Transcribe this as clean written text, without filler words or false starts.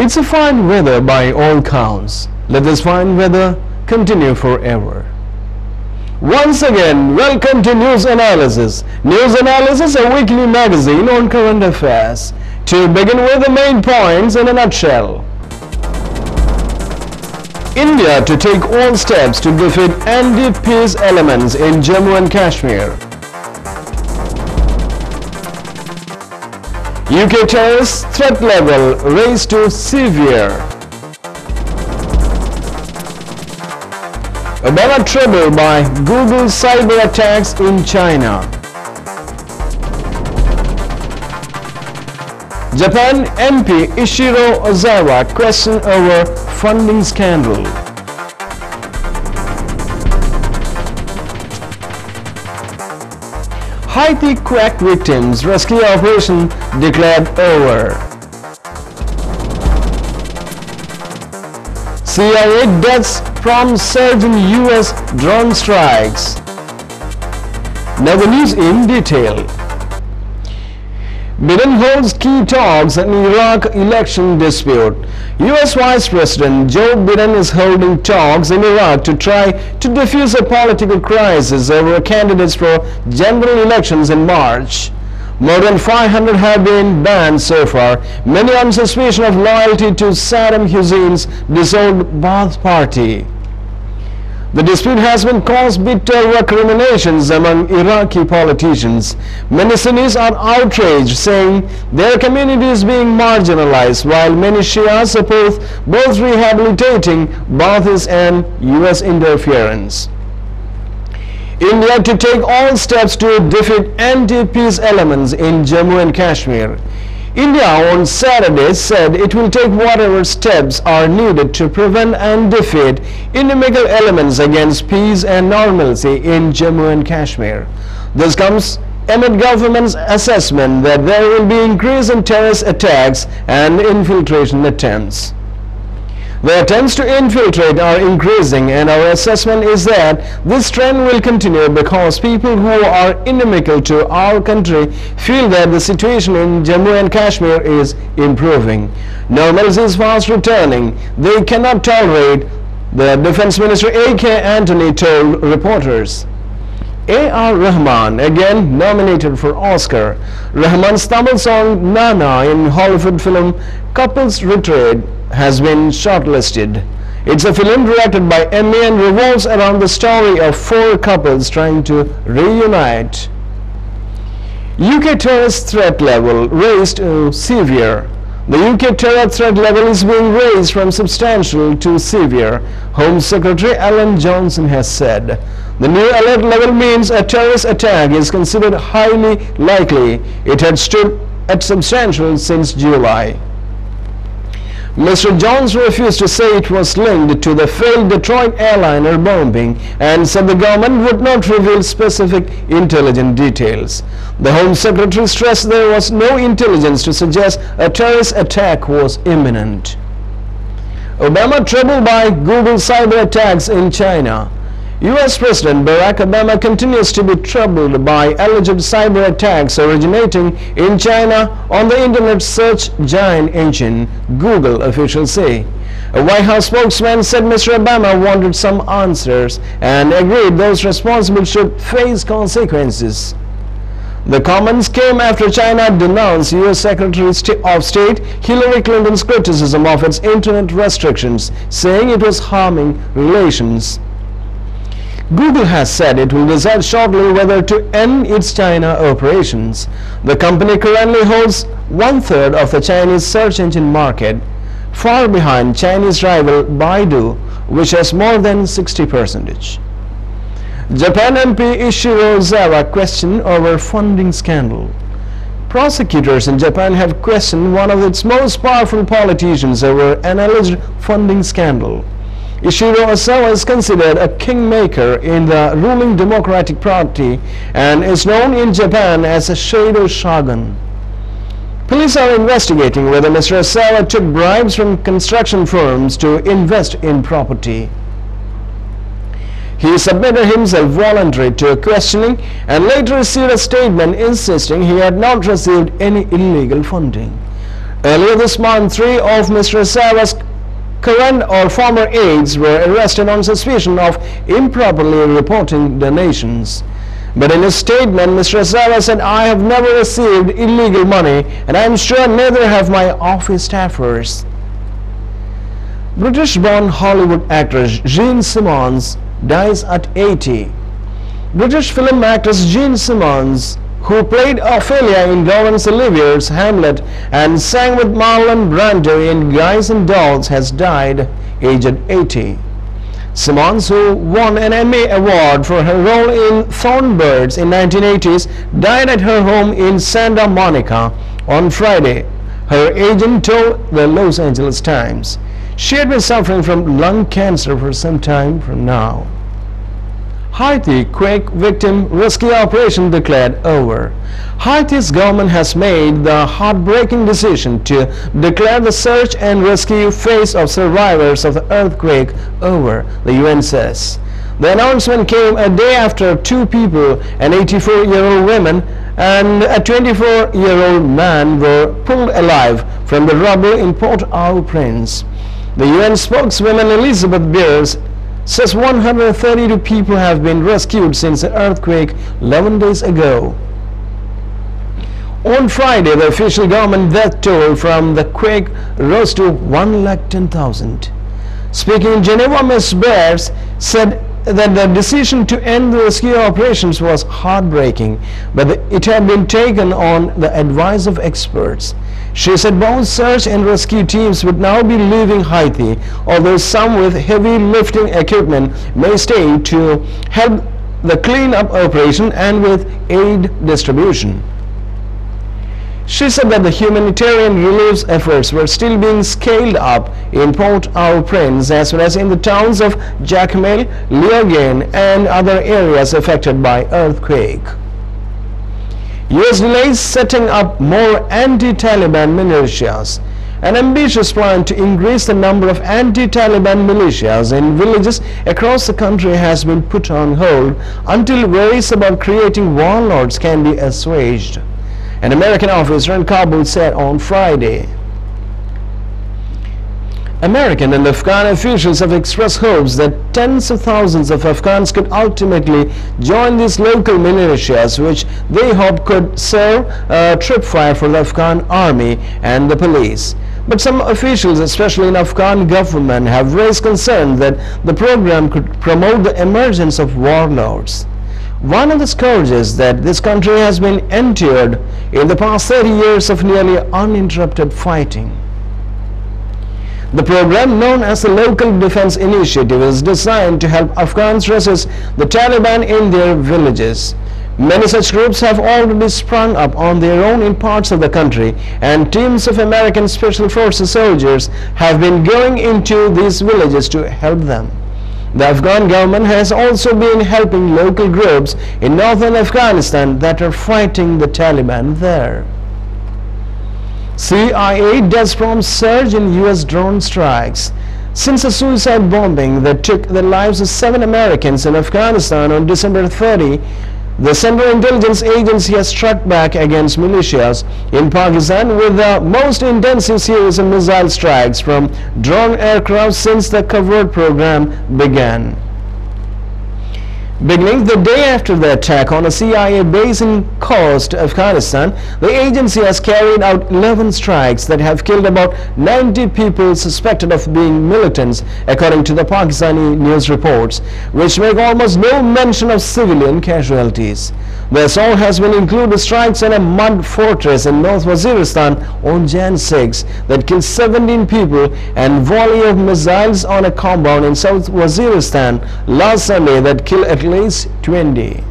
It's a fine weather by all counts. Let this fine weather continue forever. Once again, welcome to News Analysis. News Analysis, a weekly magazine on current affairs. To begin with the main points in a nutshell. India to take all steps to defeat anti-peace elements in Jammu and Kashmir. UK terrorist threat level raised to severe. Obama troubled by Google cyber attacks in China. Japan MP Ishiro Ozawa questioned over funding scandal. Haiti quake victims rescue operation declared over. CIA deaths from surge in US drone strikes. Now the news in detail. Biden holds key talks in Iraq election dispute. US Vice President Joe Biden is holding talks in Iraq to try to defuse a political crisis over candidates for general elections in March. More than 500 have been banned so far, many on suspicion of loyalty to Saddam Hussein's dissolved Ba'ath Party. The dispute has been caused bitter recriminations among Iraqi politicians. Many Sunnis are outraged, saying their community is being marginalized, while many Shias support both rehabilitating Ba'athists and US interference. India to take all steps to defeat anti-peace elements in Jammu and Kashmir. India on Saturday said it will take whatever steps are needed to prevent and defeat inimical elements against peace and normalcy in Jammu and Kashmir. This comes amid government's assessment that there will be increase in terrorist attacks and infiltration attempts. The attempts to infiltrate are increasing, and our assessment is that this trend will continue because people who are inimical to our country feel that the situation in Jammu and Kashmir is improving. Normalcy is fast returning. They cannot tolerate, the Defense Minister A.K. Antony told reporters. A.R. Rahman again nominated for Oscar. Rahman's Tamil song Nana in Hollywood film Couples Retreat has been shortlisted. It's a film directed by Emmy and revolves around the story of four couples trying to reunite. UK terrorist threat level raised to severe. The UK terror threat level is being raised from substantial to severe, Home Secretary Alan Johnson has said. The new alert level means a terrorist attack is considered highly likely. It had stood at substantial since July. Mr. Johnson refused to say it was linked to the failed Detroit airliner bombing and said the government would not reveal specific intelligence details. The Home Secretary stressed there was no intelligence to suggest a terrorist attack was imminent. Obama troubled by Google cyber attacks in China. US President Barack Obama continues to be troubled by alleged cyber attacks originating in China on the internet search giant engine Google, officials say. A White House spokesman said Mr. Obama wanted some answers and agreed those responsible should face consequences. The comments came after China denounced US Secretary of State Hillary Clinton's criticism of its internet restrictions, saying it was harming relations. Google has said it will decide shortly whether to end its China operations. The company currently holds 1/3 of the Chinese search engine market, far behind Chinese rival Baidu, which has more than 60%. Japan MP Ishiro Ozawa questioned over funding scandal. Prosecutors in Japan have questioned one of its most powerful politicians over an alleged funding scandal. Ishiro Ozawa is considered a kingmaker in the ruling Democratic Party and is known in Japan as a shadow shogun. Police are investigating whether Mr. Ozawa took bribes from construction firms to invest in property. He submitted himself voluntarily to questioning and later received a statement insisting he had not received any illegal funding. Earlier this month, 3 of Mr. Sarwar's current or former aides were arrested on suspicion of improperly reporting donations. But in a statement, Mr. Sarwar said, "I have never received illegal money, and I am sure neither have my office staffers." British-born Hollywood actress Jean Simmons dies at 80. British film actress Jean Simmons, who played Ophelia in Laurence Olivier's Hamlet and sang with Marlon Brando in Guys and Dolls, has died aged 80. Simmons, who won an Emmy Award for her role in Thornbirds in 1980s, died at her home in Santa Monica on Friday, her agent told the Los Angeles Times. She had been suffering from lung cancer for some time from now. Haiti quake victim rescue operation declared over. Haiti's government has made the heartbreaking decision to declare the search and rescue phase of survivors of the earthquake over, the UN says. The announcement came a day after 2 people, an 84-year-old woman and a 24-year-old man, were pulled alive from the rubble in Port-au-Prince. The UN spokeswoman Elizabeth Beers says 132 people have been rescued since the earthquake 11 days ago. On Friday, the official government death toll from the quake rose to 110,000. Speaking in Geneva, Ms. Beers said that the decision to end the rescue operations was heartbreaking, but it had been taken on the advice of experts. She said both search and rescue teams would now be leaving Haiti, although some with heavy lifting equipment may stay to help the cleanup operation and with aid distribution. She said that the humanitarian relief efforts were still being scaled up in Port-au-Prince as well as in the towns of Jacmel, Léogâne and other areas affected by earthquake. US delays setting up more anti-Taliban militias. An ambitious plan to increase the number of anti-Taliban militias in villages across the country has been put on hold until worries about creating warlords can be assuaged, an American officer in Kabul said on Friday. American and Afghan officials have expressed hopes that tens of thousands of Afghans could ultimately join these local militias, which they hope could serve a tripwire for the Afghan army and the police. But some officials, especially in Afghan government, have raised concern that the program could promote the emergence of warlords. One of the scourges that this country has been endured in the past 30 years of nearly uninterrupted fighting. The program, known as the Local Defense Initiative, is designed to help Afghans resist the Taliban in their villages. Many such groups have already sprung up on their own in parts of the country, and teams of American Special Forces soldiers have been going into these villages to help them. The Afghan government has also been helping local groups in northern Afghanistan that are fighting the Taliban there. CIA deaths prompt surge in US drone strikes. Since a suicide bombing that took the lives of 7 Americans in Afghanistan on December 30, the Central Intelligence Agency has struck back against militias in Pakistan with the most intensive series of missile strikes from drone aircraft since the covert program began. Beginning the day after the attack on a CIA base in Khost, Afghanistan, the agency has carried out 11 strikes that have killed about 90 people suspected of being militants, according to the Pakistani news reports, which make almost no mention of civilian casualties. The assault has been included strikes on a mud fortress in North Waziristan on Jan 6 that killed 17 people and volley of missiles on a compound in South Waziristan last Sunday that killed at least 20.